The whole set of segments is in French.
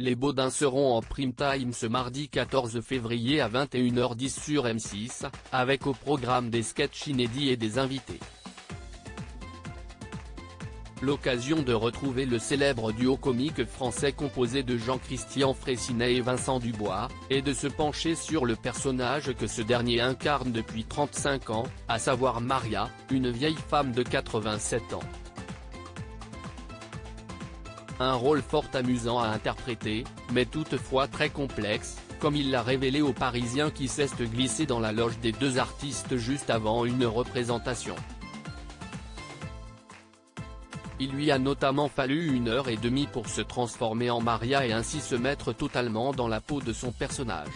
Les Baudins seront en prime time ce mardi 14 février à 21h10 sur M6, avec au programme des sketchs inédits et des invités. L'occasion de retrouver le célèbre duo comique français composé de Jean-Christian Fraissinet et Vincent Dubois, et de se pencher sur le personnage que ce dernier incarne depuis 35 ans, à savoir Maria, une vieille femme de 87 ans. Un rôle fort amusant à interpréter, mais toutefois très complexe, comme il l'a révélé aux Parisiens qui s'est glissé dans la loge des deux artistes juste avant une représentation. Il lui a notamment fallu 1h30 pour se transformer en Maria et ainsi se mettre totalement dans la peau de son personnage.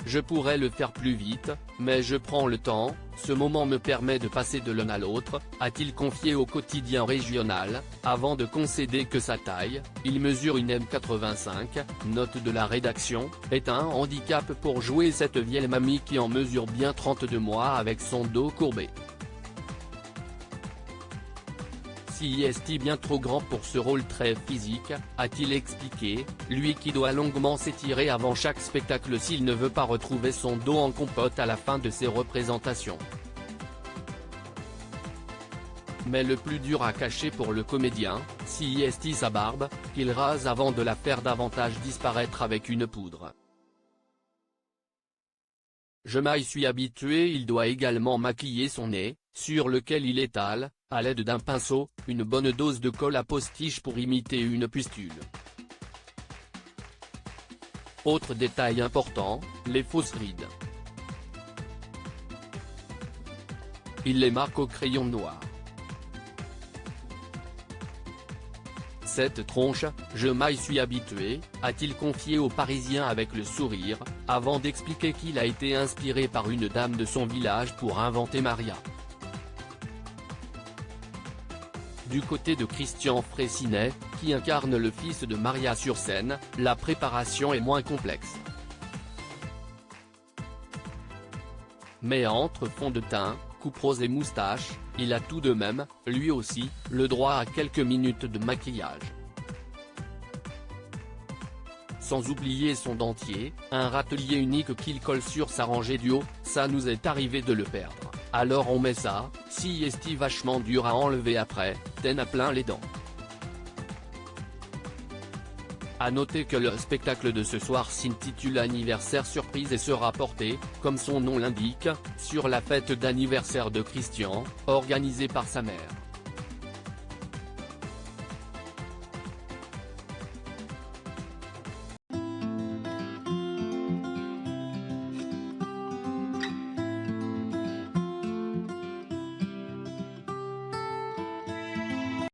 Je pourrais le faire plus vite, mais je prends le temps, ce moment me permet de passer de l'un à l'autre, a-t-il confié au quotidien régional, avant de concéder que sa taille, il mesure une M85, note de la rédaction, est un handicap pour jouer cette vieille mamie qui en mesure bien 32 mois avec son dos courbé. Si est bien trop grand pour ce rôle très physique, a-t-il expliqué, lui qui doit longuement s'étirer avant chaque spectacle s'il ne veut pas retrouver son dos en compote à la fin de ses représentations. Mais le plus dur à cacher pour le comédien, si est sa barbe, qu'il rase avant de la faire davantage disparaître avec une poudre. Je m'y suis habitué. Il doit également maquiller son nez, sur lequel il étale, à l'aide d'un pinceau, une bonne dose de colle à postiche pour imiter une pustule. Autre détail important, les fausses rides. Il les marque au crayon noir. Cette tronche, je m'y suis habitué, a-t-il confié aux Parisiens avec le sourire, avant d'expliquer qu'il a été inspiré par une dame de son village pour inventer Maria. Du côté de Christian Fraissinet, qui incarne le fils de Maria sur scène, la préparation est moins complexe. Mais entre fond de teint, coupe rose et moustache, il a tout de même, lui aussi, le droit à quelques minutes de maquillage. Sans oublier son dentier, un râtelier unique qu'il colle sur sa rangée du haut, ça nous est arrivé de le perdre, alors on met ça, si est vachement dur à enlever après, t'en as plein les dents. A noter que le spectacle de ce soir s'intitule Anniversaire surprise et sera porté, comme son nom l'indique, sur la fête d'anniversaire de Christian, organisée par sa mère.